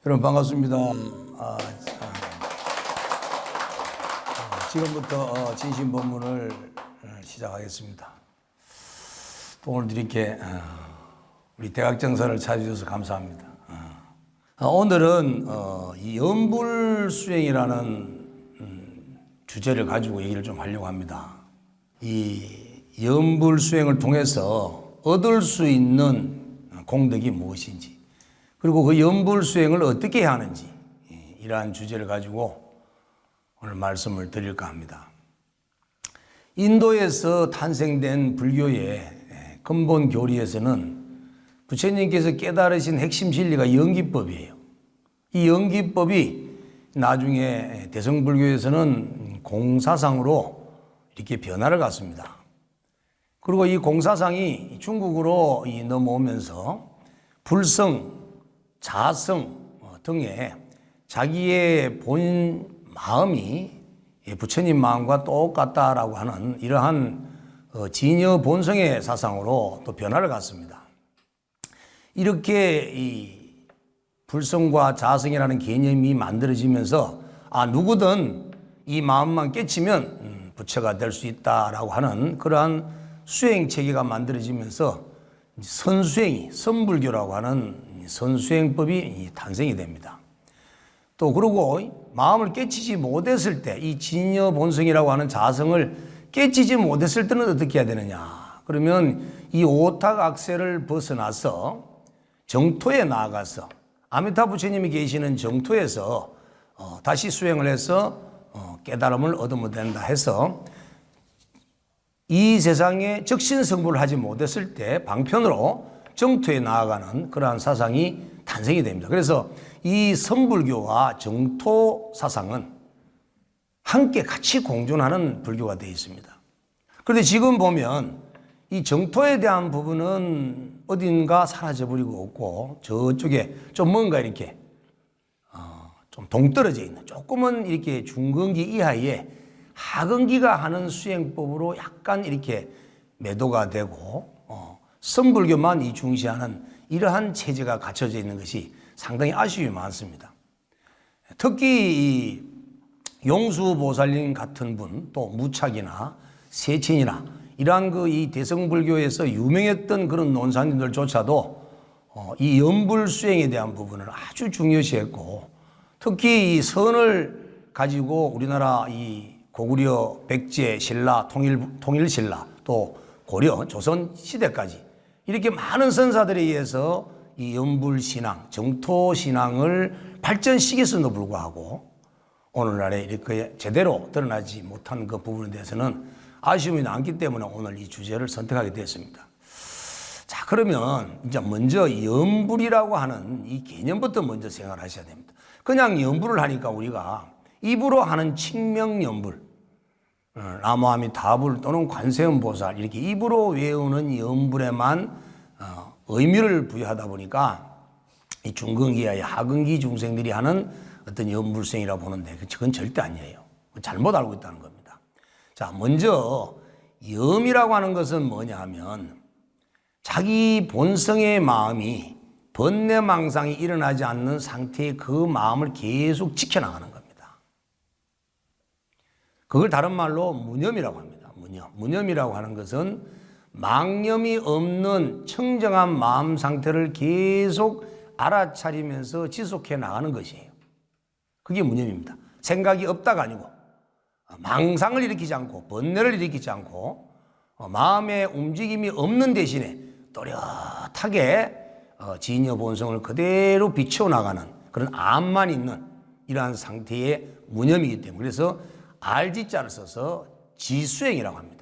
여러분 반갑습니다. 지금부터 진심 본문을 시작하겠습니다. 또 오늘 이렇게 우리 대각정사를 찾아주셔서 감사합니다. 오늘은 이 연불수행이라는 주제를 가지고 얘기를 좀 하려고 합니다. 이 연불수행을 통해서 얻을 수 있는 공덕이 무엇인지, 그리고 그 연불수행을 어떻게 해야 하는지, 이러한 주제를 가지고 오늘 말씀을 드릴까 합니다. 인도에서 탄생된 불교의 근본 교리에서는 부처님께서 깨달으신 핵심 진리가 연기법이에요. 이 연기법이 나중에 대성불교에서는 공사상으로 이렇게 변화를 갖습니다. 그리고 이 공사상이 중국으로 넘어오면서 불성, 자성 등의 자기의 본 마음이 부처님 마음과 똑같다라고 하는 이러한 진여 본성의 사상으로 또 변화를 갖습니다. 이렇게 이 불성과 자성이라는 개념이 만들어지면서 누구든 이 마음만 깨치면 부처가 될 수 있다라고 하는 그러한 수행 체계가 만들어지면서 선수행이 선불교라고 하는 선수행법이 탄생이 됩니다. 또 그리고 마음을 깨치지 못했을 때 이 진여 본성이라고 하는 자성을 깨치지 못했을 때는 어떻게 해야 되느냐? 그러면 이 오탁악세를 벗어나서 정토에 나아가서 아미타 부처님이 계시는 정토에서 다시 수행을 해서 깨달음을 얻으면 된다 해서 이 세상에 적신성불을 하지 못했을 때 방편으로 정토에 나아가는 그러한 사상이 탄생이 됩니다. 그래서 이 선불교와 정토 사상은 함께 같이 공존하는 불교가 되어 있습니다. 그런데 지금 보면 이 정토에 대한 부분은 어딘가 사라져버리고 없고 저쪽에 좀 뭔가 이렇게 좀 동떨어져 있는 조금은 이렇게 중근기 이하에 하근기가 하는 수행법으로 약간 이렇게 매도가 되고 선불교만 이 중시하는 이러한 체제가 갖춰져 있는 것이 상당히 아쉬움이 많습니다. 특히 이 용수보살님 같은 분, 또 무착이나 세친이나 이러한 이 대성불교에서 유명했던 그런 논사님들조차도 이 연불수행에 대한 부분을 아주 중요시했고, 특히 이 선을 가지고 우리나라 이 고구려 백제 신라 통일신라 또 고려 조선 시대까지 이렇게 많은 선사들에 의해서 이 연불신앙, 정토신앙을 발전시켰음에도 불구하고 오늘날에 이렇게 제대로 드러나지 못한 그 부분에 대해서는 아쉬움이 남기 때문에 오늘 이 주제를 선택하게 되었습니다. 자, 그러면 이제 먼저 연불이라고 하는 이 개념부터 먼저 생각을 하셔야 됩니다. 그냥 연불을 하니까 우리가 입으로 하는 칭명연불, 나무아미타불 또는 관세음보살 이렇게 입으로 외우는 연불에만 의미를 부여하다 보니까 이 중근기와 하근기 중생들이 하는 어떤 연불생이라고 보는데 그건 절대 아니에요. 잘못 알고 있다는 겁니다. 자, 먼저 염이라고 하는 것은 뭐냐 하면 자기 본성의 마음이 번뇌망상이 일어나지 않는 상태의 그 마음을 계속 지켜나가는 겁니다. 그걸 다른 말로 무념이라고 합니다. 무념이라고 하는 것은 망념이 없는 청정한 마음 상태를 계속 알아차리면서 지속해 나가는 것이에요. 그게 무념입니다. 생각이 없다가 아니고 망상을 일으키지 않고 번뇌를 일으키지 않고 마음의 움직임이 없는 대신에 또렷하게 진여 본성을 그대로 비춰나가는 그런 암만 있는 이러한 상태의 무념이기 때문에 그래서 알지자를 써서 지수행이라고 합니다.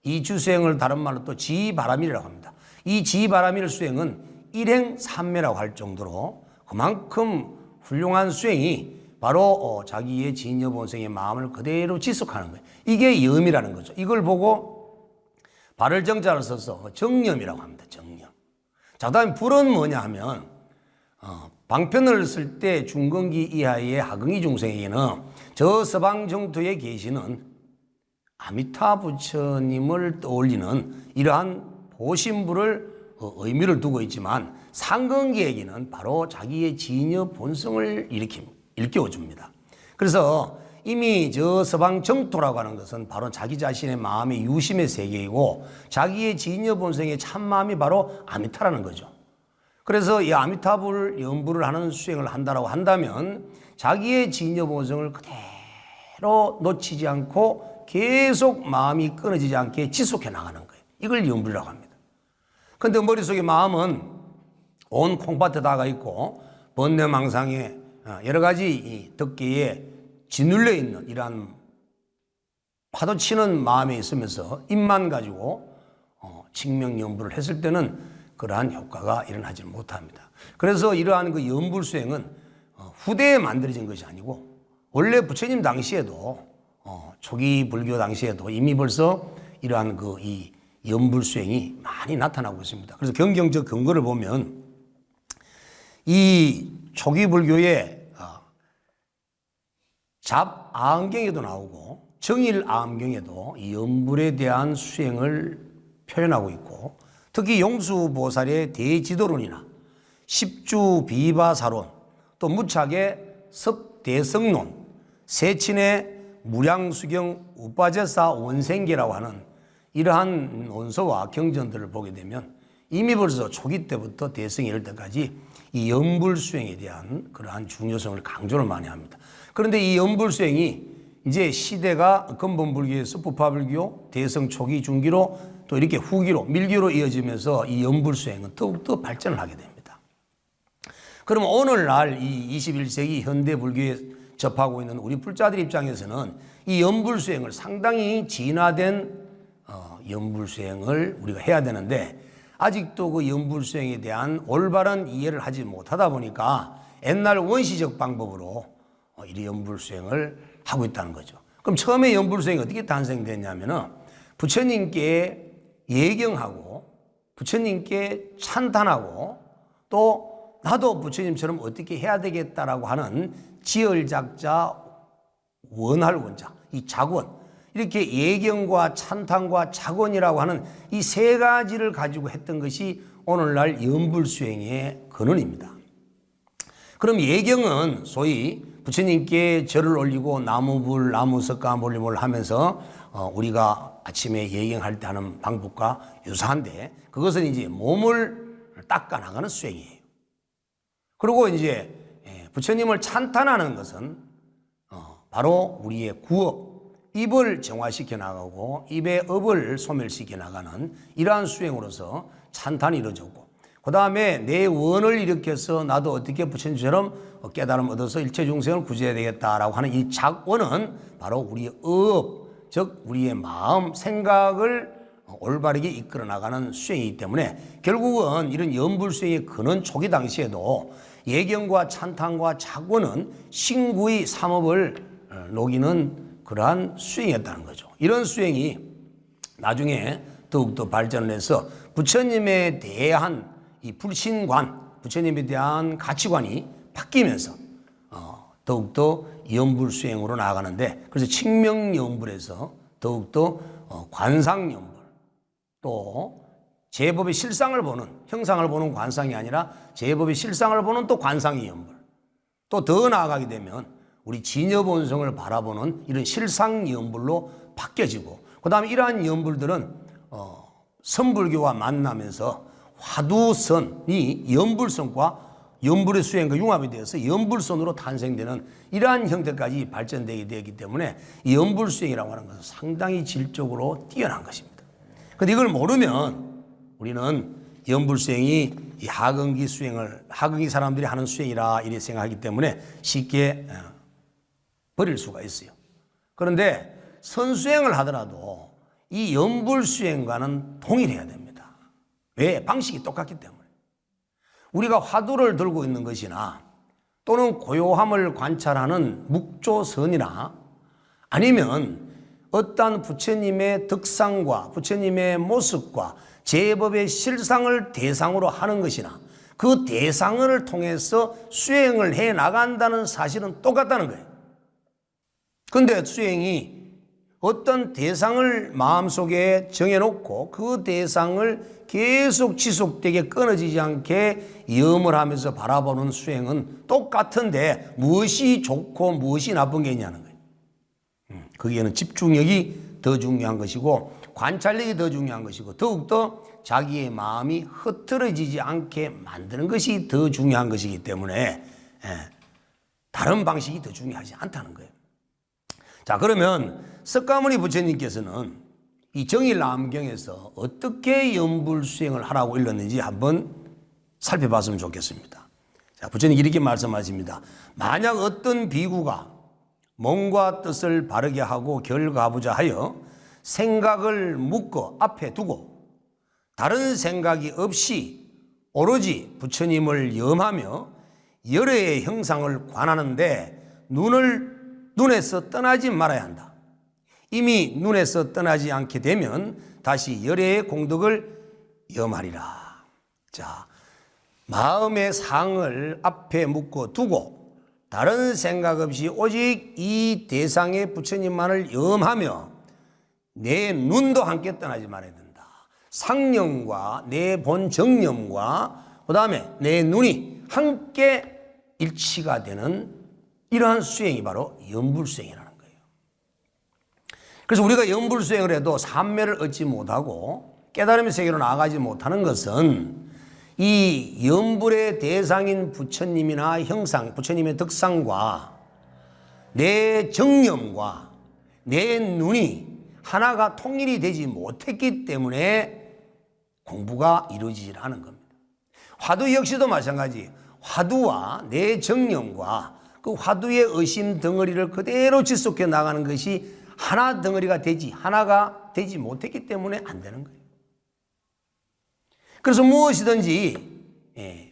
이 주수행을 다른 말로 또 지바라밀이라고 합니다. 이 지바라밀 수행은 일행삼매라고 할 정도로 그만큼 훌륭한 수행이 바로 자기의 진여 본성의 마음을 그대로 지속하는 거예요. 이게 염이라는 거죠. 이걸 보고 발을 정자를 써서 정념이라고 합니다. 정념. 자, 그다음에 불은 뭐냐 하면 방편을 쓸 때 중근기 이하의 하근기 중생에게는 저 서방 정토에 계시는 아미타 부처님을 떠올리는 이러한 보신불을 의미를 두고 있지만 상근계기는 바로 자기의 진여 본성을 일깨워줍니다. 그래서 이미 저 서방 정토라고 하는 것은 바로 자기 자신의 마음의 유심의 세계이고 자기의 진여 본성의 참마음이 바로 아미타라는 거죠. 그래서 이 아미타불 연불을 하는 수행을 한다라고 한다면 자기의 진여 본성을 그대로 놓치지 않고 계속 마음이 끊어지지 않게 지속해 나가는 거예요. 이걸 연불이라고 합니다. 그런데 머릿속에 마음은 온 콩밭에 다가 있고 번뇌망상에 여러 가지 이 덕계에 짓눌려 있는 이러한 파도치는 마음에 있으면서 입만 가지고 칭명연불을 했을 때는 그러한 효과가 일어나지 못합니다. 그래서 이러한 그 연불수행은 후대에 만들어진 것이 아니고 원래 부처님 당시에도 초기 불교 당시에도 이미 벌써 이러한 그 이 연불수행이 많이 나타나고 있습니다. 그래서 경경적 근거를 보면 이 초기 불교의 잡아엄경에도 나오고 정일아엄경에도 이 연불에 대한 수행을 표현하고 있고 특히 용수보살의 대지도론이나 십주비바사론 또 무착의 섭대성론 세친의 무량수경 우빠제사 원생계라고 하는 이러한 논서와 경전들을 보게 되면 이미 벌써 초기 때부터 대성이 이를 때까지 이 연불수행에 대한 그러한 중요성을 강조를 많이 합니다. 그런데 이 연불수행이 이제 시대가 근본불교에서 부파불교, 대성 초기, 중기로 또 이렇게 후기로, 밀기로 이어지면서 이 연불수행은 더욱더 발전을 하게 됩니다. 그럼 오늘날 이 21세기 현대불교에 접하고 있는 우리 불자들 입장에서는 이 연불수행을 상당히 진화된 연불수행을 우리가 해야 되는데 아직도 그 연불수행에 대한 올바른 이해를 하지 못하다 보니까 옛날 원시적 방법으로 이 연불수행을 하고 있다는 거죠. 그럼 처음에 연불수행이 어떻게 탄생됐냐면은 부처님께 예경하고 부처님께 찬탄하고 또 나도 부처님처럼 어떻게 해야 되겠다라고 하는 지열작자, 원할 원자, 이 작원 이렇게 예경과 찬탄과 작원이라고 하는 이 세 가지를 가지고 했던 것이 오늘날 연불수행의 근원입니다. 그럼 예경은 소위 부처님께 절을 올리고 나무불, 나무석가 몰림을 하면서 우리가 아침에 예경할 때 하는 방법과 유사한데 그것은 이제 몸을 닦아 나가는 수행이에요. 그리고 이제 부처님을 찬탄하는 것은 바로 우리의 구업, 입을 정화시켜 나가고 입의 업을 소멸시켜 나가는 이러한 수행으로서 찬탄이 이루어졌고 그 다음에 내 원을 일으켜서 나도 어떻게 부처님처럼 깨달음 얻어서 일체 중생을 구제해야 되겠다라고 하는 이 작원은 바로 우리의 업, 즉 우리의 마음, 생각을 올바르게 이끌어 나가는 수행이기 때문에 결국은 이런 연불수행의 근원 초기 당시에도 예경과 찬탄과 작원은 신구의 삼업을 녹이는 그러한 수행이었다는 거죠. 이런 수행이 나중에 더욱더 발전을 해서 부처님에 대한 이 불신관, 부처님에 대한 가치관이 바뀌면서 더욱더 연불수행으로 나아가는데 그래서 칭명연불에서 더욱더 관상연불 또 제법의 실상을 보는 형상을 보는 관상이 아니라 제법의 실상을 보는 또 관상의 연불 또 더 나아가게 되면 우리 진여본성을 바라보는 이런 실상연불로 바뀌어지고 그 다음에 이러한 연불들은 선불교와 만나면서 화두선이 연불선과 연불의 수행과 융합이 되어서 연불선으로 탄생되는 이러한 형태까지 발전되게 되기 때문에 이 연불수행이라고 하는 것은 상당히 질적으로 뛰어난 것입니다. 그런데 이걸 모르면 우리는 연불수행이 이 하근기 수행을 하근기 사람들이 하는 수행이라 이렇게 생각하기 때문에 쉽게 버릴 수가 있어요. 그런데 선수행을 하더라도 이 연불수행과는 동일해야 됩니다. 왜? 방식이 똑같기 때문에. 우리가 화두를 들고 있는 것이나 또는 고요함을 관찰하는 묵조선이나 아니면 어떠한 부처님의 덕상과 부처님의 모습과 제법의 실상을 대상으로 하는 것이나 그 대상을 통해서 수행을 해 나간다는 사실은 똑같다는 거예요. 그런데 수행이 어떤 대상을 마음속에 정해놓고 그 대상을 계속 지속되게 끊어지지 않게 염을 하면서 바라보는 수행은 똑같은데 무엇이 좋고 무엇이 나쁜 게 있냐는 거예요. 거기에는 집중력이 더 중요한 것이고 관찰력이 더 중요한 것이고 더욱더 자기의 마음이 흐트러지지 않게 만드는 것이 더 중요한 것이기 때문에 다른 방식이 더 중요하지 않다는 거예요. 자, 그러면 석가모니 부처님께서는 이 정일남경에서 어떻게 염불수행을 하라고 일렀는지 한번 살펴봤으면 좋겠습니다. 자, 부처님 이렇게 말씀하십니다. 만약 어떤 비구가 몸과 뜻을 바르게 하고 결가부자 하여 생각을 묶어 앞에 두고 다른 생각이 없이 오로지 부처님을 염하며 열애의 형상을 관하는데 눈에서 떠나지 말아야 한다. 이미 눈에서 떠나지 않게 되면 다시 열애의 공덕을 염하리라. 자, 마음의 상을 앞에 묶어 두고 다른 생각 없이 오직 이 대상의 부처님만을 염하며 내 눈도 함께 떠나지 말아야 된다. 상념과 내 본 정념과 그 다음에 내 눈이 함께 일치가 되는 이러한 수행이 바로 염불수행이라는 거예요. 그래서 우리가 염불수행을 해도 삼매를 얻지 못하고 깨달음의 세계로 나아가지 못하는 것은 이 염불의 대상인 부처님이나 형상, 부처님의 덕상과 내 정념과 내 눈이 하나가 통일이 되지 못했기 때문에 공부가 이루어지질 않은 겁니다. 화두 역시도 마찬가지. 화두와 내 정념과 그 화두의 의심 덩어리를 그대로 지속해 나가는 것이 하나 덩어리가 되지 하나가 되지 못했기 때문에 안 되는 거예요. 그래서 무엇이든지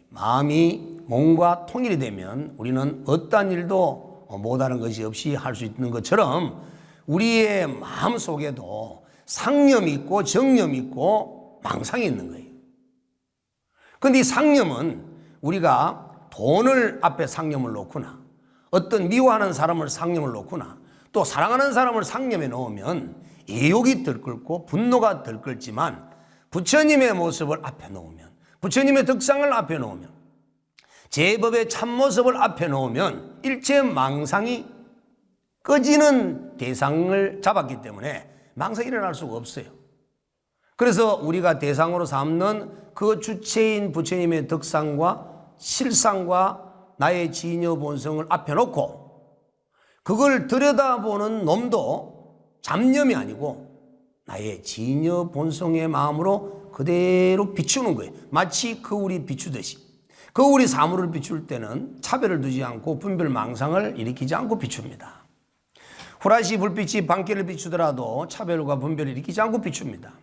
마음이 몸과 통일이 되면 우리는 어떠한 일도 못하는 것이 없이 할 수 있는 것처럼 우리의 마음 속에도 상념이 있고 정념이 있고 망상이 있는 거예요. 그런데 이 상념은 우리가 돈을 앞에 상념을 놓거나 어떤 미워하는 사람을 상념을 놓거나 또 사랑하는 사람을 상념에 놓으면 애욕이 들끓고 분노가 들끓지만 부처님의 모습을 앞에 놓으면 부처님의 덕상을 앞에 놓으면 제법의 참모습을 앞에 놓으면 일체 망상이 꺼지는 대상을 잡았기 때문에 망상이 일어날 수가 없어요. 그래서 우리가 대상으로 삼는 그 주체인 부처님의 덕상과 실상과 나의 진여 본성을 앞에 놓고 그걸 들여다보는 놈도 잡념이 아니고 나의 진여 본성의 마음으로 그대로 비추는 거예요. 마치 거울이 비추듯이. 거울이 사물을 비출 때는 차별을 두지 않고 분별 망상을 일으키지 않고 비춥니다. 후라시 불빛이 방귀를 비추더라도 차별과 분별을 일으키지 않고 비춥니다.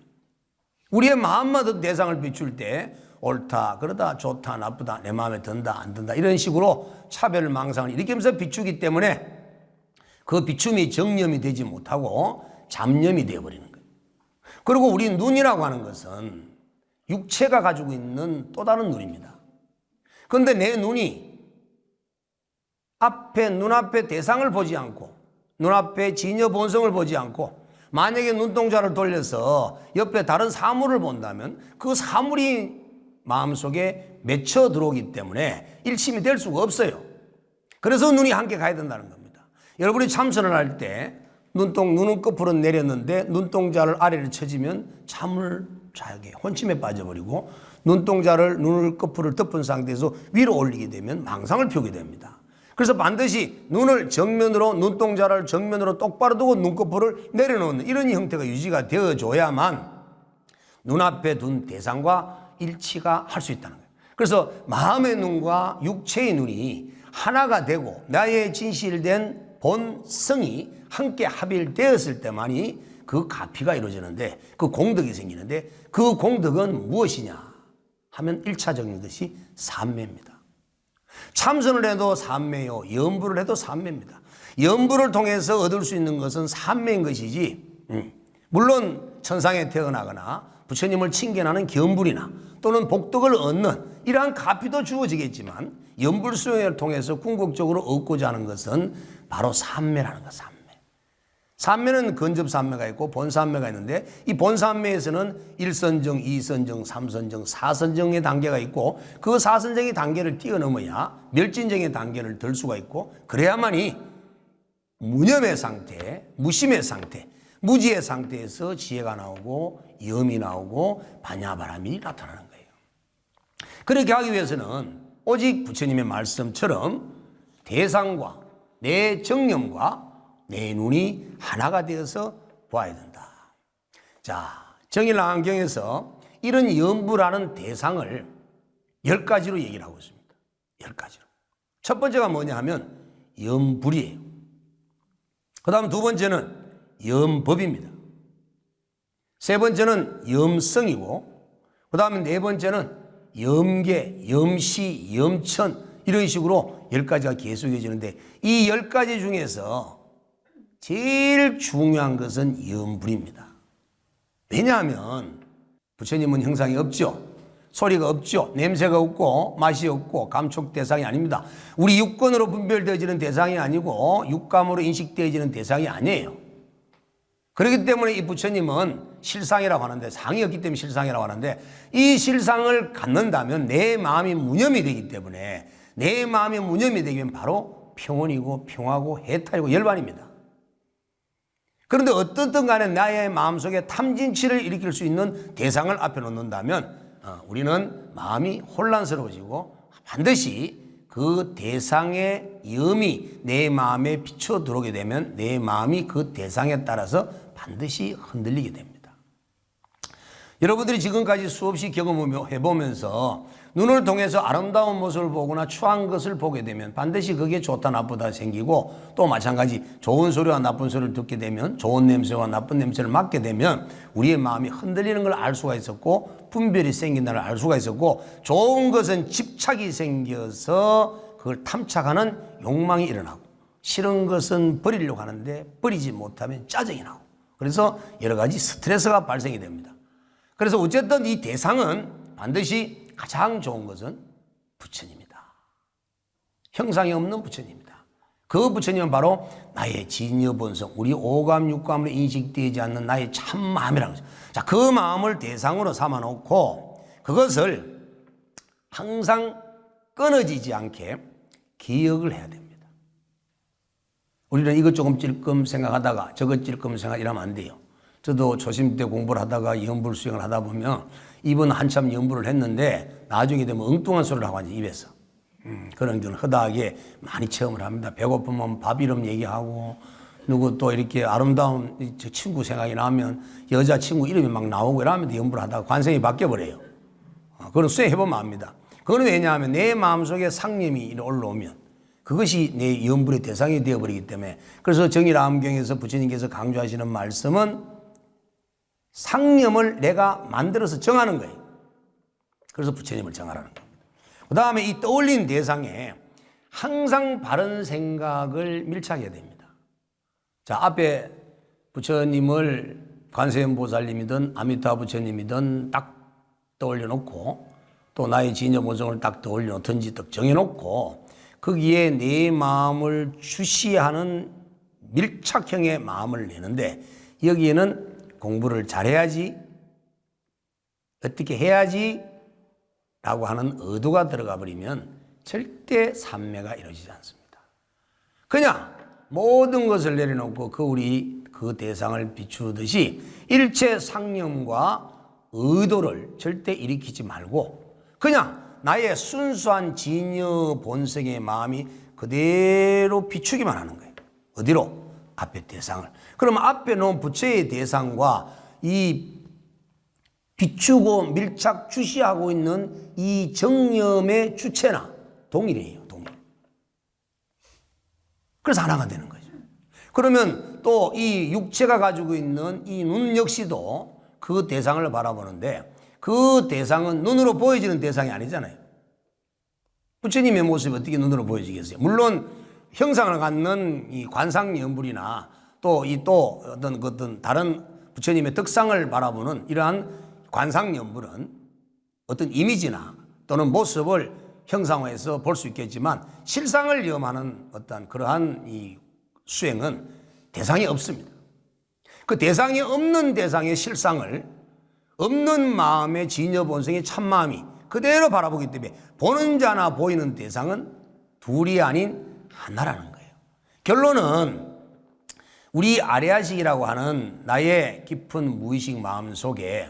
우리의 마음마다 대상을 비출 때 옳다, 그러다, 좋다, 나쁘다, 내 마음에 든다, 안 든다 이런 식으로 차별 망상을 일으키면서 비추기 때문에 그 비춤이 정념이 되지 못하고 잡념이 되어버리는 거예요. 그리고 우리 눈이라고 하는 것은 육체가 가지고 있는 또 다른 눈입니다. 그런데 내 눈이 눈앞에 대상을 보지 않고 눈앞에 진여 본성을 보지 않고 만약에 눈동자를 돌려서 옆에 다른 사물을 본다면 그 사물이 마음속에 맺혀 들어오기 때문에 일침이 될 수가 없어요. 그래서 눈이 함께 가야 된다는 겁니다. 여러분이 참선을 할 때 눈은 끝으로 내렸는데 눈동자를 아래로 쳐지면 잠을 자게 혼침에 빠져버리고 눈을 끝으로 덮은 상태에서 위로 올리게 되면 망상을 피우게 됩니다. 그래서 반드시 눈동자를 정면으로 똑바로 두고 눈꺼풀을 내려놓는 이런 형태가 유지가 되어줘야만 눈앞에 둔 대상과 일치가 할 수 있다는 거예요. 그래서 마음의 눈과 육체의 눈이 하나가 되고 나의 진실된 본성이 함께 합일되었을 때만이 그 가피가 이루어지는데 그 공덕이 생기는데 그 공덕은 무엇이냐 하면 1차적인 것이 삼매입니다. 참선을 해도 삼매요, 염불을 해도 삼매입니다. 염불을 통해서 얻을 수 있는 것은 삼매인 것이지 물론 천상에 태어나거나 부처님을 칭견하는 견불이나 또는 복덕을 얻는 이러한 가피도 주어지겠지만 염불수행을 통해서 궁극적으로 얻고자 하는 것은 바로 삼매라는 것. 산매는 근접산매가 있고 본산매가 있는데 이 본산매에서는 1선정, 2선정, 3선정, 4선정의 단계가 있고 그 4선정의 단계를 뛰어넘어야 멸진정의 단계를 들 수가 있고 그래야만이 무념의 상태, 무심의 상태, 무지의 상태에서 지혜가 나오고 염이 나오고 반야바람이 나타나는 거예요. 그렇게 하기 위해서는 오직 부처님의 말씀처럼 대상과 내 정념과 내 눈이 하나가 되어서 봐야 된다. 자, 정일안경에서 이런 염부라는 대상을 10가지로 얘기를 하고 있습니다. 10가지로. 첫 번째가 뭐냐 하면 염불이에요. 그 다음 두 번째는 염법입니다. 세 번째는 염성이고 그 다음에 네 번째는 염계, 염시, 염천 이런 식으로 10가지가 계속 이어지는데 이 10가지 중에서 제일 중요한 것은 염불입니다. 왜냐하면 부처님은 형상이 없죠. 소리가 없죠. 냄새가 없고 맛이 없고 감촉 대상이 아닙니다. 우리 육건으로 분별되어지는 대상이 아니고 육감으로 인식되어지는 대상이 아니에요. 그렇기 때문에 이 부처님은 실상이라고 하는데 상이 없기 때문에 실상이라고 하는데 이 실상을 갖는다면 내 마음이 무념이 되기 때문에 내 마음이 무념이 되면 바로 평온이고 평화고 해탈이고 열반입니다. 그런데 어떻든 간에 나의 마음속에 탐진치를 일으킬 수 있는 대상을 앞에 놓는다면 우리는 마음이 혼란스러워지고 반드시 그 대상의 염이 내 마음에 비쳐 들어오게 되면 내 마음이 그 대상에 따라서 반드시 흔들리게 됩니다. 여러분들이 지금까지 수없이 경험해보면서 눈을 통해서 아름다운 모습을 보거나 추한 것을 보게 되면 반드시 그게 좋다 나쁘다 생기고 또 마찬가지 좋은 소리와 나쁜 소리를 듣게 되면 좋은 냄새와 나쁜 냄새를 맡게 되면 우리의 마음이 흔들리는 걸 알 수가 있었고 분별이 생긴다는 걸 알 수가 있었고 좋은 것은 집착이 생겨서 그걸 탐착하는 욕망이 일어나고 싫은 것은 버리려고 하는데 버리지 못하면 짜증이 나고 그래서 여러 가지 스트레스가 발생이 됩니다. 그래서 어쨌든 이 대상은 반드시 가장 좋은 것은 부처님이다. 형상이 없는 부처님이다. 그 부처님은 바로 나의 진여본성, 우리 오감 육감으로 인식되지 않는 나의 참 마음이라는 거죠. 자, 그 마음을 대상으로 삼아 놓고 그것을 항상 끊어지지 않게 기억을 해야 됩니다. 우리는 이것 조금 찔끔 생각하다가 저것 찔끔 생각 이러면 안 돼요. 저도 초심 때 공부를 하다가 염불 수행을 하다 보면 이번 한참 염불을 했는데 나중에 되면 엉뚱한 소리를 하고 앉아 입에서 그런 건 허다하게 많이 체험을 합니다. 배고프면 밥 이름 얘기하고 누구 또 이렇게 아름다운 친구 생각이 나면 여자친구 이름이 막 나오고 이러면 염불을 하다가 관성이 바뀌어버려요. 그건 수행해보면 압니다. 그건 왜냐하면 내 마음속에 상념이 올라오면 그것이 내 염불의 대상이 되어버리기 때문에 그래서 정일암경에서 부처님께서 강조하시는 말씀은 상념을 내가 만들어서 정하는 거예요. 그래서 부처님을 정하라는 겁니다. 그 다음에 이 떠올린 대상에 항상 바른 생각을 밀착해야 됩니다. 자, 앞에 부처님을 관세음보살님이든 아미타 부처님이든 딱 떠올려 놓고 또 나의 진여본성을 딱 떠올려 놓든지 딱 정해놓고 거기에 내 마음을 주시하는 밀착형의 마음을 내는데 여기에는 공부를 잘해야지 어떻게 해야지 라고 하는 의도가 들어가 버리면 절대 삼매가 이루어지지 않습니다. 그냥 모든 것을 내려놓고 그 대상을 비추듯이 일체 상념과 의도를 절대 일으키지 말고 그냥 나의 순수한 진여 본성의 마음이 그대로 비추기만 하는 거예요. 어디로? 앞에 대상을. 그러면 앞에 놓은 부처의 대상과 이 비추고 밀착 주시하고 있는 이 정념의 주체나 동일해요. 동일. 그래서 하나가 되는 거죠. 그러면 또 이 육체가 가지고 있는 이 눈 역시도 그 대상을 바라보는데 그 대상은 눈으로 보여지는 대상이 아니잖아요. 부처님의 모습이 어떻게 눈으로 보여지겠어요? 물론 형상을 갖는 이 관상연불이나 또 어떤 다른 부처님의 덕상을 바라보는 이러한 관상연불은 어떤 이미지나 또는 모습을 형상화해서 볼 수 있겠지만 실상을 염하는 어떤 그러한 이 수행은 대상이 없습니다. 그 대상이 없는 대상의 실상을 없는 마음의 진여본성의 참마음이 그대로 바라보기 때문에 보는 자나 보이는 대상은 둘이 아닌 하나라는 거예요. 결론은 우리 아레아식이라고 하는 나의 깊은 무의식 마음 속에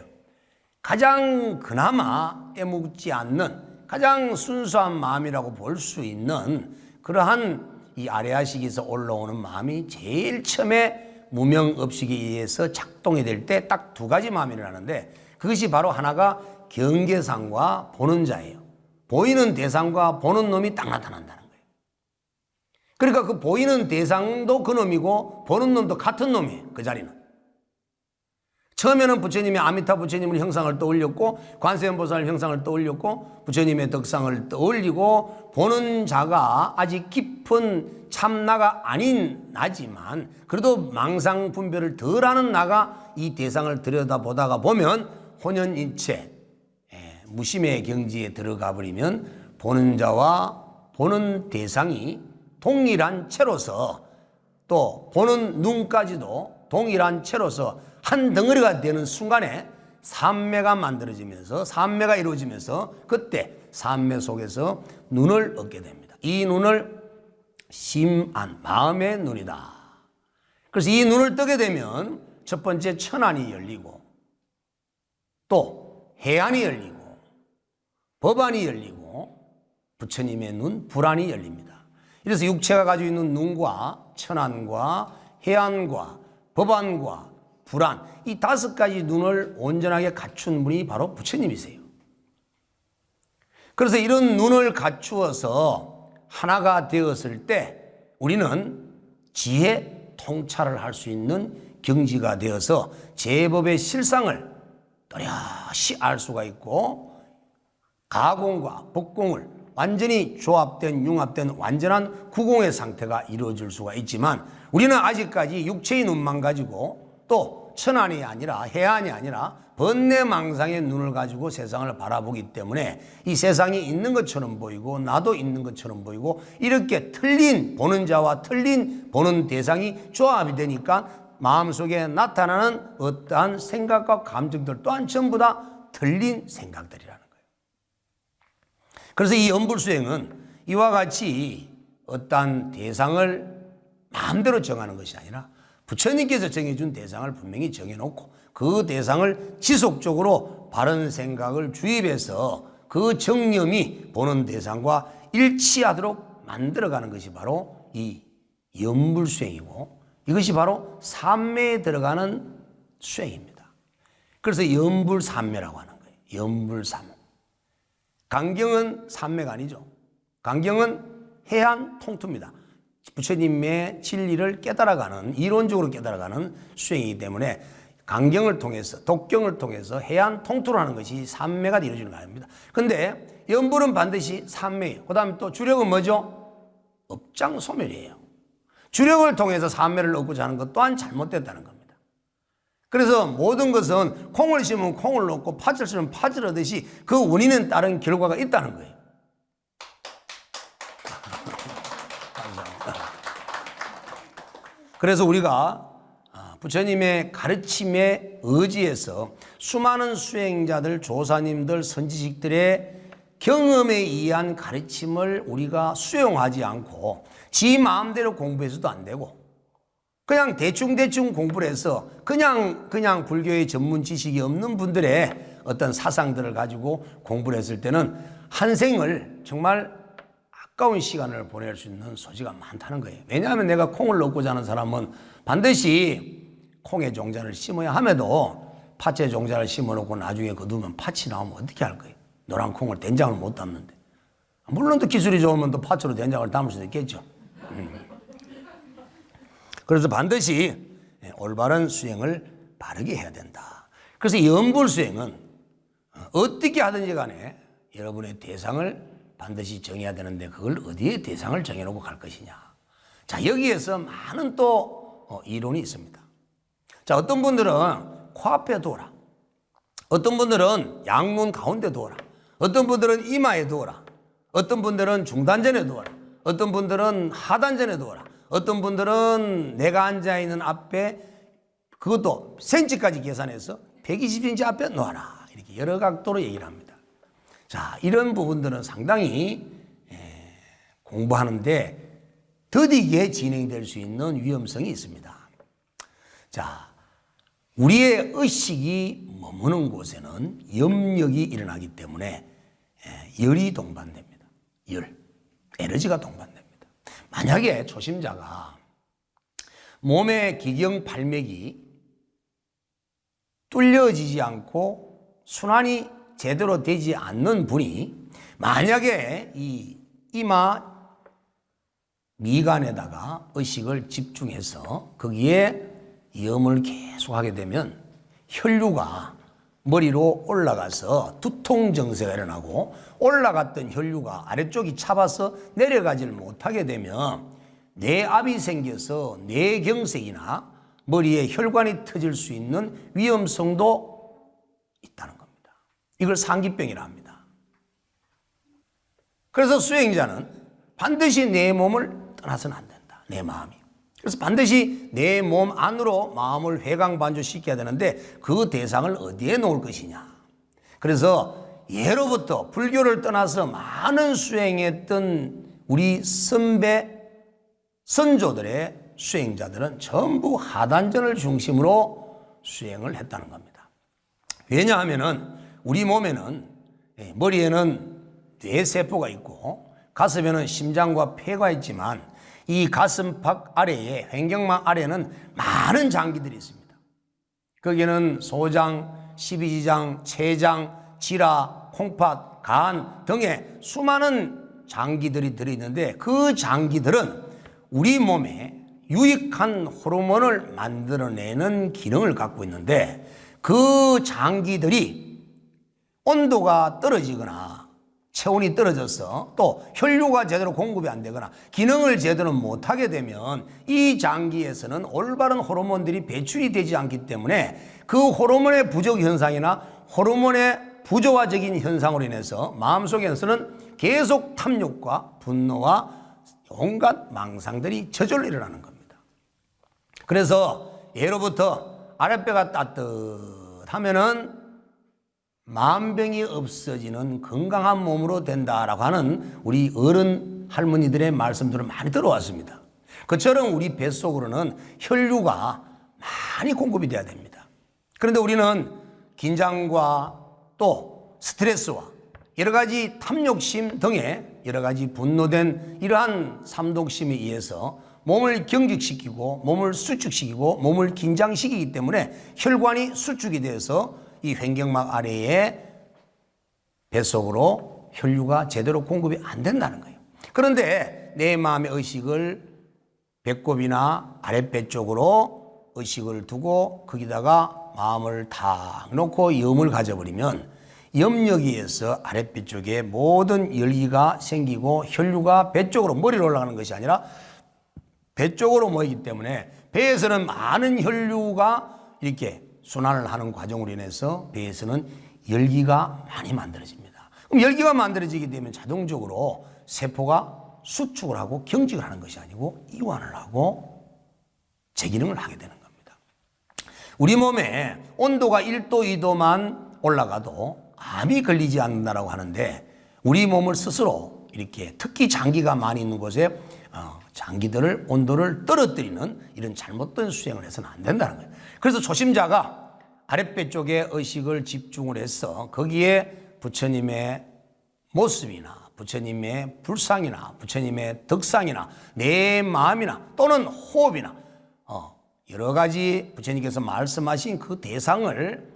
가장 그나마 애묵지 않는 가장 순수한 마음이라고 볼 수 있는 그러한 이 아레아식에서 올라오는 마음이 제일 처음에 무명업식에 의해서 작동이 될 때 딱 두 가지 마음이 일어나는데 그것이 바로 하나가 경계상과 보는 자예요. 보이는 대상과 보는 놈이 딱 나타난다는 거예요. 그러니까 그 보이는 대상도 그 놈이고 보는 놈도 같은 놈이에요. 그 자리는. 처음에는 부처님이 아미타 부처님의 형상을 떠올렸고 관세음보살 형상을 떠올렸고 부처님의 덕상을 떠올리고 보는 자가 아직 깊은 참나가 아닌 나지만 그래도 망상 분별을 덜하는 나가 이 대상을 들여다보다가 보면 혼연일체 무심의 경지에 들어가 버리면 보는 자와 보는 대상이 동일한 채로서 또 보는 눈까지도 동일한 채로서 한 덩어리가 되는 순간에 삼매가 만들어지면서 삼매가 이루어지면서 그때 삼매 속에서 눈을 얻게 됩니다. 이 눈을 심안, 마음의 눈이다. 그래서 이 눈을 뜨게 되면 첫 번째 천안이 열리고 또 해안이 열리고 법안이 열리고 부처님의 눈, 불안이 열립니다. 그래서 육체가 가지고 있는 눈과 천안과 해안과 법안과 불안, 이 다섯 가지 눈을 온전하게 갖춘 분이 바로 부처님이세요. 그래서 이런 눈을 갖추어서 하나가 되었을 때 우리는 지혜 통찰을 할 수 있는 경지가 되어서 제법의 실상을 또렷이 알 수가 있고 가공과 법공을 완전히 조합된 융합된 완전한 구공의 상태가 이루어질 수가 있지만 우리는 아직까지 육체의 눈만 가지고 또 천안이 아니라 해안이 아니라 번뇌망상의 눈을 가지고 세상을 바라보기 때문에 이 세상이 있는 것처럼 보이고 나도 있는 것처럼 보이고 이렇게 틀린 보는 자와 틀린 보는 대상이 조합이 되니까 마음속에 나타나는 어떠한 생각과 감정들 또한 전부 다 틀린 생각들이라는 거예요. 그래서 이 연불수행은 이와 같이 어떠한 대상을 마음대로 정하는 것이 아니라 부처님께서 정해준 대상을 분명히 정해놓고 그 대상을 지속적으로 바른 생각을 주입해서 그 정념이 보는 대상과 일치하도록 만들어가는 것이 바로 이 연불수행이고 이것이 바로 삼매에 들어가는 수행입니다. 그래서 연불삼매라고 하는 거예요. 연불삼매. 강경은 삼매가 아니죠. 강경은 해안 통투입니다. 부처님의 진리를 깨달아가는 이론적으로 깨달아가는 수행이기 때문에 강경을 통해서 독경을 통해서 해안 통투를 하는 것이 삼매가 이루어지는 거 아닙니다. 그런데 연불은 반드시 삼매예요. 그 다음에 또 주력은 뭐죠? 업장소멸이에요. 주력을 통해서 삼매를 얻고자 하는 것 또한 잘못됐다는 겁니다. 그래서 모든 것은 콩을 심으면 콩을 얻고 팥을 심으면 팥을 얻듯이 그 원인은 다른 결과가 있다는 거예요. 그래서 우리가 부처님의 가르침에 의지해서 수많은 수행자들, 조사님들, 선지식들의 경험에 의한 가르침을 우리가 수용하지 않고 지 마음대로 공부해서도 안 되고 그냥 대충 공부를 해서 그냥 불교의 전문 지식이 없는 분들의 어떤 사상들을 가지고 공부를 했을 때는 한 생을 정말 아까운 시간을 보낼 수 있는 소지가 많다는 거예요. 왜냐하면 내가 콩을 얻고자 하는 사람은 반드시 콩의 종자를 심어야 함에도 팥의 종자를 심어놓고 나중에 거두면 팥이 나오면 어떻게 할 거예요? 노란 콩을 된장을 못 담는데. 물론 또 기술이 좋으면 또 팥으로 된장을 담을 수도 있겠죠. 그래서 반드시 올바른 수행을 바르게 해야 된다. 그래서 연불수행은 어떻게 하든지 간에 여러분의 대상을 반드시 정해야 되는데 그걸 어디에 대상을 정해놓고 갈 것이냐. 자, 여기에서 많은 또 이론이 있습니다. 자, 어떤 분들은 코앞에 두어라. 어떤 분들은 양문 가운데 두어라. 어떤 분들은 이마에 두어라. 어떤 분들은 중단전에 두어라. 어떤 분들은 하단전에 두어라. 어떤 분들은 내가 앉아있는 앞에 그것도 센치까지 계산해서 120cm 앞에 놓아라. 이렇게 여러 각도로 얘기를 합니다. 자, 이런 부분들은 상당히 공부하는데 더디게 진행될 수 있는 위험성이 있습니다. 자, 우리의 의식이 머무는 곳에는 염력이 일어나기 때문에 열이 동반됩니다. 열, 에너지가 동반됩니다. 만약에 초심자가 몸의 기경팔맥이 뚫려지지 않고 순환이 제대로 되지 않는 분이 만약에 이 이마 미간에다가 의식을 집중해서 거기에 염을 계속하게 되면 혈류가 머리로 올라가서 두통 증세가 일어나고 올라갔던 혈류가 아래쪽이 차봐서 내려가지를 못하게 되면 뇌압이 생겨서 뇌경색이나 머리에 혈관이 터질 수 있는 위험성도 있다는 겁니다. 이걸 상기병이라 합니다. 그래서 수행자는 반드시 내 몸을 떠나서는 안 된다. 내 마음이. 그래서 반드시 내 몸 안으로 마음을 회광반조시켜야 되는데 그 대상을 어디에 놓을 것이냐. 그래서 예로부터 불교를 떠나서 많은 수행했던 우리 선배 선조들의 수행자들은 전부 하단전을 중심으로 수행을 했다는 겁니다. 왜냐하면은 우리 몸에는 머리에는 뇌세포가 있고 가슴에는 심장과 폐가 있지만 이 가슴팍 아래에 횡격막 아래에는 많은 장기들이 있습니다. 거기에는 소장, 십이지장, 췌장, 지라, 콩팥, 간 등의 수많은 장기들이 들어있는데 그 장기들은 우리 몸에 유익한 호르몬을 만들어내는 기능을 갖고 있는데 그 장기들이 온도가 떨어지거나 체온이 떨어져서 또 혈류가 제대로 공급이 안 되거나 기능을 제대로 못하게 되면 이 장기에서는 올바른 호르몬들이 배출이 되지 않기 때문에 그 호르몬의 부족 현상이나 호르몬의 부조화적인 현상으로 인해서 마음속에서는 계속 탐욕과 분노와 온갖 망상들이 저절로 일어나는 겁니다. 그래서 예로부터 아랫배가 따뜻하면은 만병이 없어지는 건강한 몸으로 된다라고 하는 우리 어른 할머니들의 말씀들을 많이 들어왔습니다. 그처럼 우리 뱃속으로는 혈류가 많이 공급이 돼야 됩니다. 그런데 우리는 긴장과 또 스트레스와 여러 가지 탐욕심 등의 여러 가지 분노된 이러한 삼독심에 의해서 몸을 경직시키고 몸을 수축시키고 몸을 긴장시키기 때문에 혈관이 수축이 돼서 이 횡격막 아래에 뱃속으로 혈류가 제대로 공급이 안 된다는 거예요. 그런데 내 마음의 의식을 배꼽이나 아랫배 쪽으로 의식을 두고 거기다가 마음을 탁 놓고 염을 가져버리면 염력에 의해서 아랫배 쪽에 모든 열기가 생기고 혈류가 배 쪽으로 머리로 올라가는 것이 아니라 배 쪽으로 모이기 때문에 배에서는 많은 혈류가 이렇게 순환을 하는 과정으로 인해서 배에서는 열기가 많이 만들어집니다. 그럼 열기가 만들어지게 되면 자동적으로 세포가 수축을 하고 경직을 하는 것이 아니고 이완을 하고 재기능을 하게 되는 겁니다. 우리 몸에 온도가 1도, 2도만 올라가도 암이 걸리지 않는다라고 하는데 우리 몸을 스스로 이렇게 특히 장기가 많이 있는 곳에 장기들을 온도를 떨어뜨리는 이런 잘못된 수행을 해서는 안 된다는 거예요. 그래서 초심자가 아랫배 쪽에 의식을 집중을 해서 거기에 부처님의 모습이나 부처님의 불상이나 부처님의 덕상이나 내 마음이나 또는 호흡이나 여러 가지 부처님께서 말씀하신 그 대상을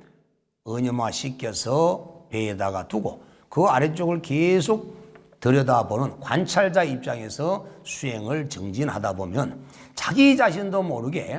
언염화시켜서 배에다가 두고 그 아래쪽을 계속 들여다보는 관찰자 입장에서 수행을 정진하다 보면 자기 자신도 모르게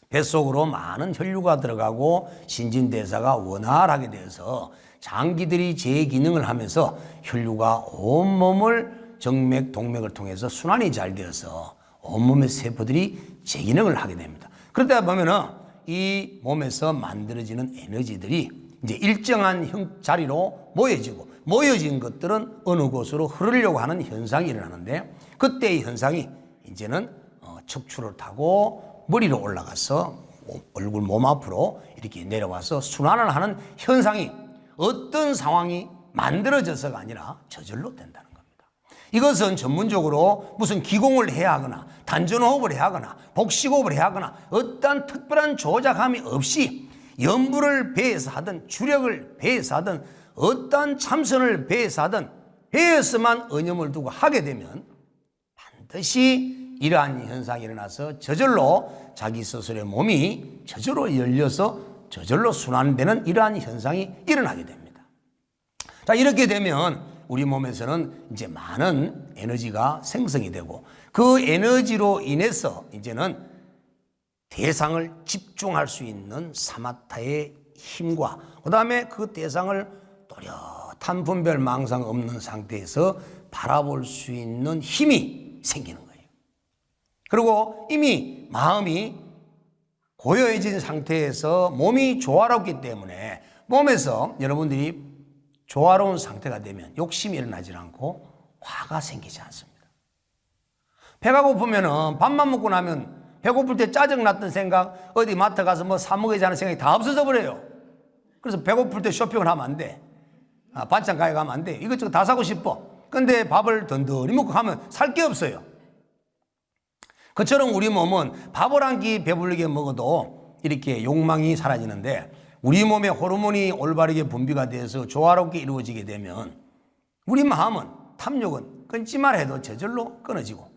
뱃속으로 많은 혈류가 들어가고 신진대사가 원활하게 돼서 장기들이 재기능을 하면서 혈류가 온몸을 정맥, 동맥을 통해서 순환이 잘 되어서 온몸의 세포들이 재기능을 하게 됩니다. 그러다 보면은 이 몸에서 만들어지는 에너지들이 이제 일정한 자리로 모여지고 모여진 것들은 어느 곳으로 흐르려고 하는 현상이 일어나는데 그때의 현상이 이제는 척추를 타고 머리로 올라가서 얼굴 몸 앞으로 이렇게 내려와서 순환을 하는 현상이 어떤 상황이 만들어져서가 아니라 저절로 된다는 겁니다. 이것은 전문적으로 무슨 기공을 해야 하거나 단전호흡을 해야 하거나 복식호흡을 해야 하거나 어떠한 특별한 조작함이 없이 염불을 배에서 하든 주력을 배에서 하든 어떠한 참선을 배에서 하든 배에서만 언념을 두고 하게 되면 반드시 이러한 현상이 일어나서 저절로 자기 스스로의 몸이 저절로 열려서 저절로 순환되는 이러한 현상이 일어나게 됩니다. 자, 이렇게 되면 우리 몸에서는 이제 많은 에너지가 생성이 되고 그 에너지로 인해서 이제는 대상을 집중할 수 있는 사마타의 힘과 그 다음에 그 대상을 또렷한 분별 망상 없는 상태에서 바라볼 수 있는 힘이 생기는 거예요. 그리고 이미 마음이 고요해진 상태에서 몸이 조화롭기 때문에 몸에서 여러분들이 조화로운 상태가 되면 욕심이 일어나지 않고 화가 생기지 않습니다. 배가 고프면은 밥만 먹고 나면 배고플 때 짜증났던 생각, 어디 마트 가서 뭐 사 먹어야지 하는 생각이 다 없어져 버려요. 그래서 배고플 때 쇼핑을 하면 안 돼. 반찬 가게 가면 안 돼. 이것저것 다 사고 싶어. 근데 밥을 던더니 먹고 가면 살 게 없어요. 그처럼 우리 몸은 밥을 한 끼 배부르게 먹어도 이렇게 욕망이 사라지는데 우리 몸의 호르몬이 올바르게 분비가 돼서 조화롭게 이루어지게 되면 우리 마음은 탐욕은 끊지만 해도 저절로 끊어지고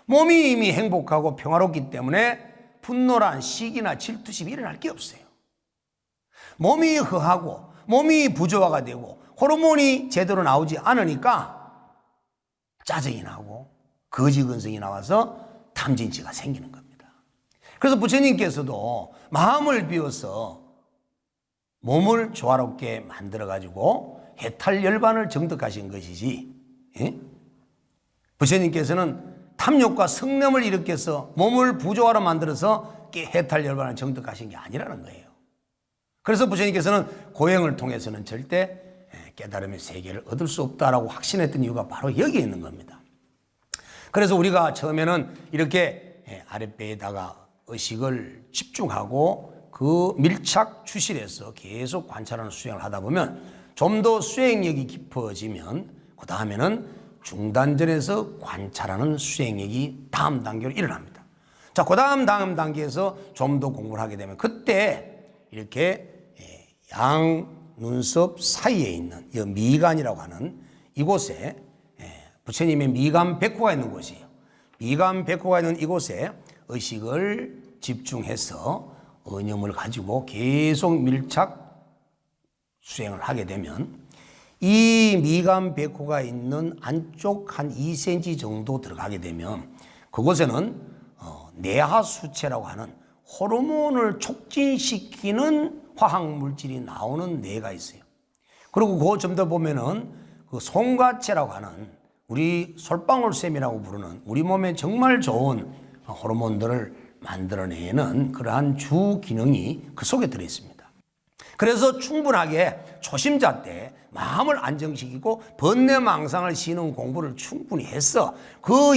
몸이 이미 행복하고 평화롭기 때문에 분노란 시기나 질투심이 일어날 게 없어요. 몸이 허하고 몸이 부조화가 되고 호르몬이 제대로 나오지 않으니까 짜증이 나고 거지근성이 나와서 탐진치가 생기는 겁니다. 그래서 부처님께서도 마음을 비워서 몸을 조화롭게 만들어가지고 해탈열반을 정득하신 것이지, 예? 부처님께서는 탐욕과 성냄을 일으켜서 몸을 부조화로 만들어서 해탈열반을 정득하신 게 아니라는 거예요. 그래서 부처님께서는 고행을 통해서는 절대 깨달음의 세계를 얻을 수 없다라고 확신했던 이유가 바로 여기에 있는 겁니다. 그래서 우리가 처음에는 이렇게 아랫배에다가 의식을 집중하고 그 밀착 주실에서 계속 관찰하는 수행을 하다 보면 좀 더 수행력이 깊어지면 그 다음에는 중단전에서 관찰하는 수행력이 다음 단계로 일어납니다. 자, 그 다음 단계에서 좀 더 공부를 하게 되면 그때 이렇게 양 눈썹 사이에 있는 이 미간이라고 하는 이곳에 부처님의 미간 백호가 있는 곳이에요. 미간 백호가 있는 이곳에 의식을 집중해서 언념을 가지고 계속 밀착 수행을 하게 되면 이 미간 백호가 있는 안쪽 한 2cm 정도 들어가게 되면 그곳에는 내하수체라고 하는 호르몬을 촉진시키는 화학물질이 나오는 뇌가 있어요. 그리고 그 좀 더 보면은 그 송가체라고 하는 우리 솔방울샘이라고 부르는 우리 몸에 정말 좋은 호르몬들을 만들어내는 그러한 주 기능이 그 속에 들어있습니다. 그래서 충분하게 초심자 때 마음을 안정시키고 번뇌망상을 쉬는 공부를 충분히 해서 그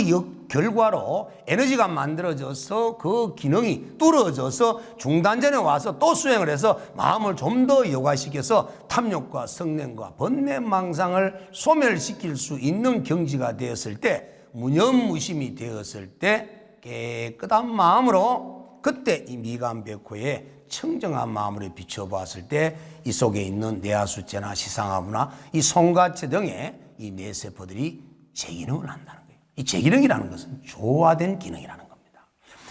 결과로 에너지가 만들어져서 그 기능이 뚫어져서 중단전에 와서 또 수행을 해서 마음을 좀 더 여과시켜서 탐욕과 성냄과 번뇌망상을 소멸시킬 수 있는 경지가 되었을 때 무념무심이 되었을 때 깨끗한 마음으로 그때 이 미간백호에 청정한 마음으로 비춰보았을 때 이 속에 있는 내하수체나 시상하부나 이 송가체 등의 이 뇌세포들이 재기능을 한다는 거예요. 이 재기능이라는 것은 조화된 기능이라는 겁니다.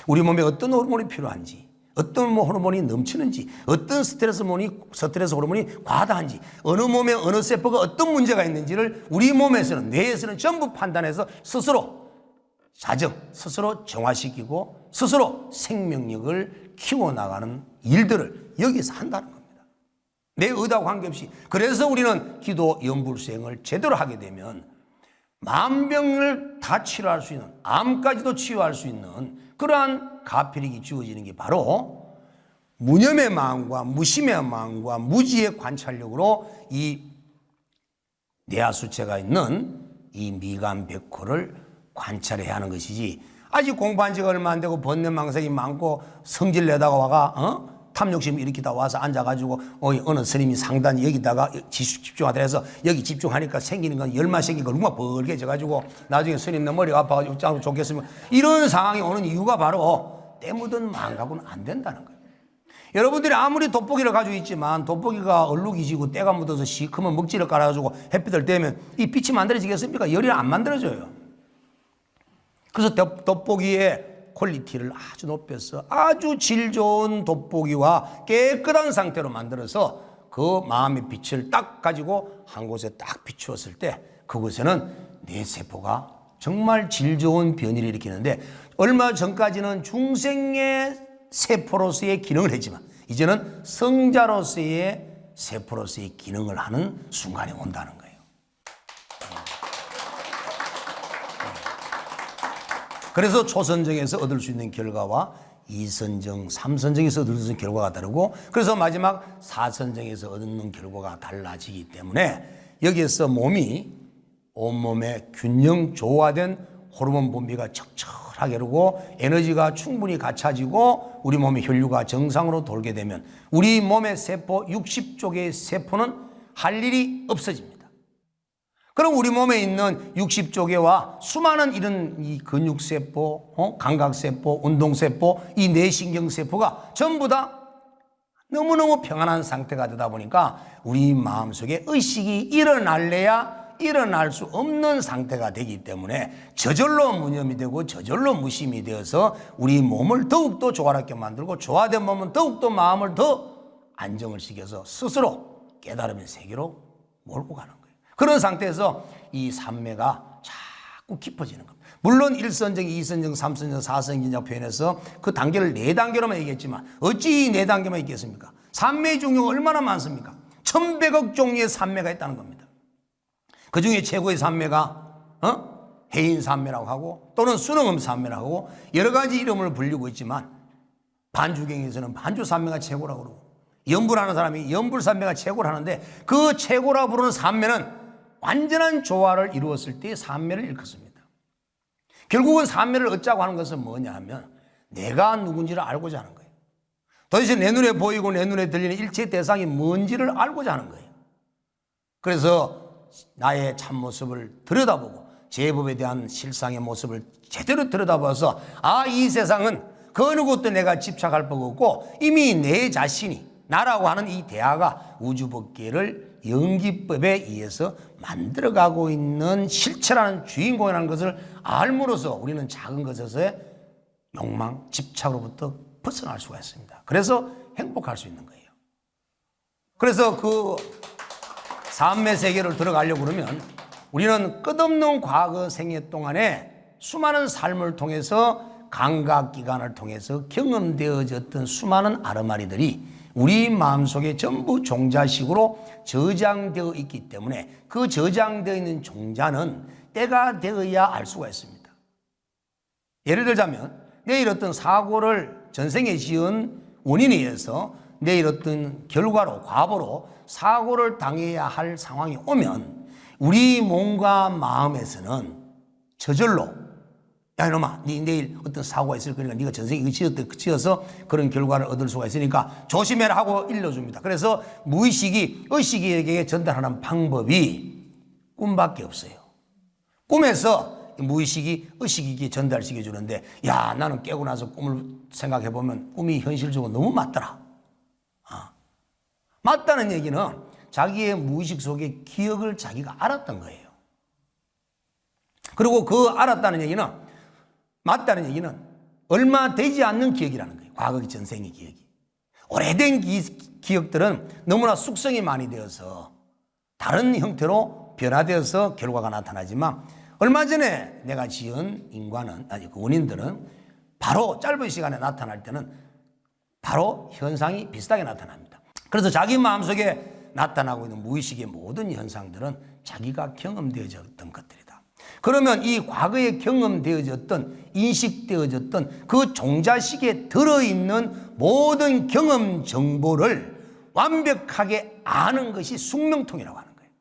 우리 몸에 어떤 호르몬이 필요한지, 어떤 호르몬이 넘치는지, 어떤 스트레스 호르몬이 과다한지, 어느 몸에 어느 세포가 어떤 문제가 있는지를 우리 몸에서는, 뇌에서는 전부 판단해서 스스로 자정, 스스로 정화시키고 스스로 생명력을 키워나가는 일들을 여기서 한다는 겁니다. 내 의도와 관계없이. 그래서 우리는 기도 염불수행을 제대로 하게 되면 만병을 다 치료할 수 있는, 암까지도 치유할 수 있는 그러한 가필력이 주어지는 게 바로 무념의 마음과 무심의 마음과 무지의 관찰력으로 이 내하수체가 있는 이 미간백호를 관찰해야 하는 것이지, 아직 공부한 지가 얼마 안 되고 번뇌망상이 많고 성질 내다가 와가 탐욕심 일으키다 와서 앉아가지고 어느 스님이 상단 여기다가 집중하다 해서 여기 집중하니까 생기는 건 열만 생긴 거 얼마나 벌게져가지고 나중에 스님 내 머리가 아파가지고 짜고 좋겠으면 이런 상황이 오는 이유가 바로 때 묻은 마음 갖고는 안 된다는 거예요. 여러분들이 아무리 돋보기를 가지고 있지만 돋보기가 얼룩이 지고 때가 묻어서 시커먼 먹지를 깔아가지고 햇빛을 떼면 이 빛이 만들어지겠습니까? 열이 안 만들어져요. 그래서 돋보기의 퀄리티를 아주 높여서 아주 질 좋은 돋보기와 깨끗한 상태로 만들어서 그 마음의 빛을 딱 가지고 한 곳에 딱 비추었을 때 그곳에는 내 세포가 정말 질 좋은 변이를 일으키는데 얼마 전까지는 중생의 세포로서의 기능을 했지만 이제는 성자로서의 세포로서의 기능을 하는 순간이 온다는 거예요. 그래서 초선정에서 얻을 수 있는 결과와 2선정, 3선정에서 얻을 수 있는 결과가 다르고 그래서 마지막 4선정에서 얻는 결과가 달라지기 때문에 여기에서 몸이 온몸에 균형 조화된 호르몬 분비가 척척하게 흐르고 에너지가 충분히 갖춰지고 우리 몸의 혈류가 정상으로 돌게 되면 우리 몸의 세포 60쪽의 세포는 할 일이 없어집니다. 그럼 우리 몸에 있는 60조개와 수많은 이런 이 근육세포, 감각세포, 운동세포, 이 뇌신경세포가 전부 다 너무너무 평안한 상태가 되다 보니까 우리 마음속에 의식이 일어날래야 일어날 수 없는 상태가 되기 때문에 저절로 무념이 되고 저절로 무심이 되어서 우리 몸을 더욱더 조화롭게 만들고 조화된 몸은 더욱더 마음을 더 안정을 시켜서 스스로 깨달음의 세계로 몰고 가는 거예요. 그런 상태에서 이 삼매가 자꾸 깊어지는 겁니다. 물론 1선정, 2선정, 3선정, 4선정이라고 표현해서 그 단계를 4단계로만 얘기했지만 어찌 이 4단계만 있겠습니까? 삼매의 종류가 얼마나 많습니까? 1100억 종류의 삼매가 있다는 겁니다. 그 중에 최고의 삼매가 해인 삼매라고 하고 또는 순응음 삼매라고 하고 여러 가지 이름을 불리고 있지만 반주경에서는 반주 삼매가 최고라고 그러고 연불하는 사람이 연불 삼매가 최고를 하는데 그 최고라 부르는 삼매는 완전한 조화를 이루었을 때 삼매를 일컫습니다. 결국은 삼매를 얻자고 하는 것은 뭐냐 하면 내가 누군지를 알고자 하는 거예요. 도대체 내 눈에 보이고 내 눈에 들리는 일체 대상이 뭔지를 알고자 하는 거예요. 그래서 나의 참모습을 들여다보고 제법에 대한 실상의 모습을 제대로 들여다봐서 이 세상은 그 어느 것도 내가 집착할 바가 없고 이미 내 자신이 나라고 하는 이 대하가 우주법계를 연기법에 의해서 만들어가고 있는 실체라는 주인공이라는 것을 알므로써 우리는 작은 것에서의 욕망, 집착으로부터 벗어날 수가 있습니다. 그래서 행복할 수 있는 거예요. 그래서 그 삼매 세계를 들어가려고 그러면 우리는 끝없는 과거 생애 동안에 수많은 삶을 통해서 감각기관을 통해서 경험되어졌던 수많은 아르마리들이 우리 마음속에 전부 종자식으로 저장되어 있기 때문에 그 저장되어 있는 종자는 때가 되어야 알 수가 있습니다. 예를 들자면 내일 어떤 사고를 전생에 지은 원인에 의해서 내일 어떤 결과로 과보로 사고를 당해야 할 상황이 오면 우리 몸과 마음에서는 저절로 야 이놈아 네 내일 어떤 사고가 있을 거니까 네가 전생에 지어서 그런 결과를 얻을 수가 있으니까 조심해라 하고 일러줍니다. 그래서 무의식이 의식에게 전달하는 방법이 꿈밖에 없어요. 꿈에서 무의식이 의식에게 전달시켜 주는데 야 나는 깨고 나서 꿈을 생각해 보면 꿈이 현실적으로 너무 맞더라. 맞다는 얘기는 자기의 무의식 속에 기억을 자기가 알았던 거예요. 그리고 그 알았다는 얘기는 맞다는 얘기는 얼마 되지 않는 기억이라는 거예요. 과거 전생의 기억이. 오래된 기억들은 너무나 숙성이 많이 되어서 다른 형태로 변화되어서 결과가 나타나지만 얼마 전에 내가 지은 인과는 그 원인들은 바로 짧은 시간에 나타날 때는 바로 현상이 비슷하게 나타납니다. 그래서 자기 마음속에 나타나고 있는 무의식의 모든 현상들은 자기가 경험되어졌던 것들이다. 그러면 이 과거에 경험되어졌던 인식되어졌던 그 종자식에 들어있는 모든 경험 정보를 완벽하게 아는 것이 숙명통이라고 하는 거예요.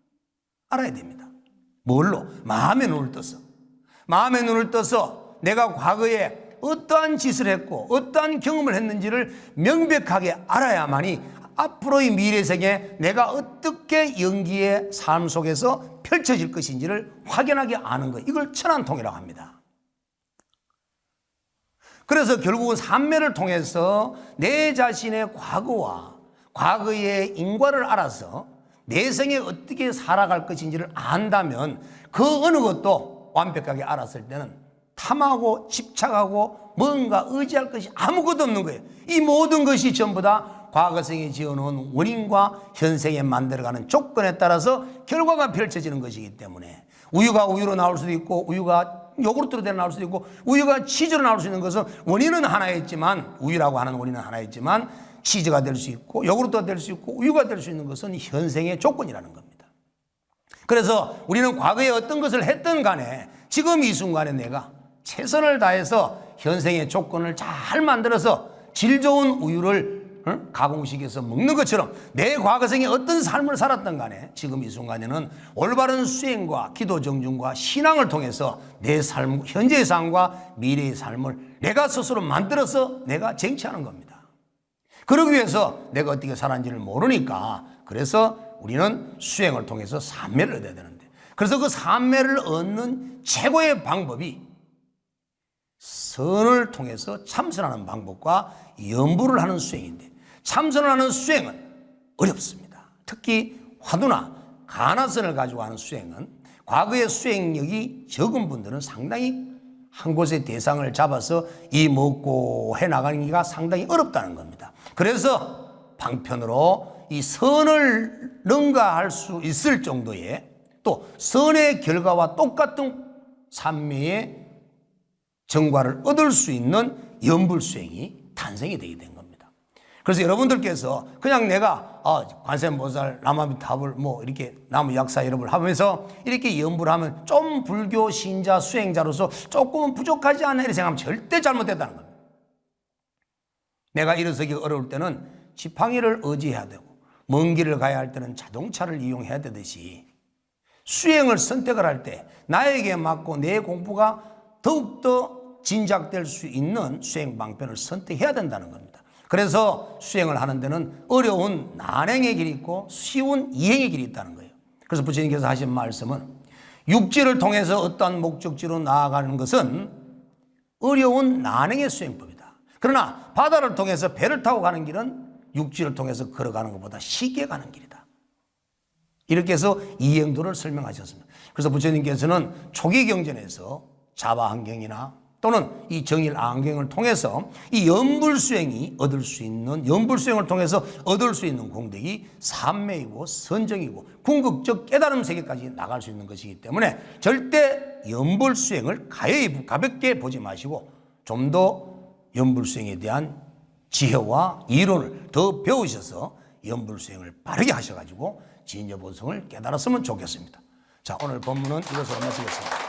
알아야 됩니다. 뭘로? 마음의 눈을 떠서. 마음의 눈을 떠서 내가 과거에 어떠한 짓을 했고 어떠한 경험을 했는지를 명백하게 알아야만이 앞으로의 미래 세계에 내가 어떻게 연기의 삶 속에서 펼쳐질 것인지를 확연하게 아는 것, 이걸 천안통이라고 합니다. 그래서 결국은 삼매를 통해서 내 자신의 과거와 과거의 인과를 알아서 내 생에 어떻게 살아갈 것인지를 안다면 그 어느 것도 완벽하게 알았을 때는 탐하고 집착하고 뭔가 의지할 것이 아무것도 없는 거예요. 이 모든 것이 전부 다 과거생에 지어놓은 원인과 현생에 만들어가는 조건에 따라서 결과가 펼쳐지는 것이기 때문에 우유가 우유로 나올 수도 있고 우유가 요구르트로 나올 수도 있고 우유가 치즈로 나올 수 있는 것은 원인은 하나였지만, 우유라고 하는 원인은 하나였지만 치즈가 될 수 있고 요구르트가 될 수 있고 우유가 될 수 있는 것은 현생의 조건이라는 겁니다. 그래서 우리는 과거에 어떤 것을 했든 간에 지금 이 순간에 내가 최선을 다해서 현생의 조건을 잘 만들어서 질 좋은 우유를 가공시켜서 먹는 것처럼 내 과거생에 어떤 삶을 살았던 간에 지금 이 순간에는 올바른 수행과 기도 정중과 신앙을 통해서 내 삶, 현재의 삶과 미래의 삶을 내가 스스로 만들어서 내가 쟁취하는 겁니다. 그러기 위해서 내가 어떻게 살았는지를 모르니까, 그래서 우리는 수행을 통해서 삼매를 얻어야 되는데, 그래서 그 삼매를 얻는 최고의 방법이 선을 통해서 참선하는 방법과 염불을 하는 수행인데, 참선을 하는 수행은 어렵습니다. 특히 화두나 가나선을 가지고 하는 수행은 과거의 수행력이 적은 분들은 상당히 한 곳의 대상을 잡아서 이 먹고 해나가기가 상당히 어렵다는 겁니다. 그래서 방편으로 이 선을 능가할 수 있을 정도의, 또 선의 결과와 똑같은 삼매의 정과를 얻을 수 있는 염불수행이 탄생이 되게 된 겁니다. 그래서 여러분들께서 그냥 내가 관세음보살, 남아미탑을 이렇게 나무 약사 여러분을 하면서 이렇게 염불하면 좀 불교 신자 수행자로서 조금은 부족하지 않나 이렇게 생각하면 절대 잘못됐다는 겁니다. 내가 일어서기 어려울 때는 지팡이를 의지해야 되고 먼 길을 가야 할 때는 자동차를 이용해야 되듯이 수행을 선택을 할 때 나에게 맞고 내 공부가 더욱더 진작될 수 있는 수행 방편을 선택해야 된다는 겁니다. 그래서 수행을 하는 데는 어려운 난행의 길이 있고 쉬운 이행의 길이 있다는 거예요. 그래서 부처님께서 하신 말씀은 육지를 통해서 어떠한 목적지로 나아가는 것은 어려운 난행의 수행법이다. 그러나 바다를 통해서 배를 타고 가는 길은 육지를 통해서 걸어가는 것보다 쉽게 가는 길이다. 이렇게 해서 이행도를 설명하셨습니다. 그래서 부처님께서는 초기 경전에서 자바안경이나 또는 이 정일 안경을 통해서 이 염불수행이 얻을 수 있는, 염불수행을 통해서 얻을 수 있는 공덕이 삼매이고 선정이고 궁극적 깨달음 세계까지 나갈 수 있는 것이기 때문에 절대 염불수행을 가볍게 보지 마시고 좀 더 염불수행에 대한 지혜와 이론을 더 배우셔서 염불수행을 바르게 하셔가지고 진여보성을 깨달았으면 좋겠습니다. 자, 오늘 본문은 이것으로 마치겠습니다.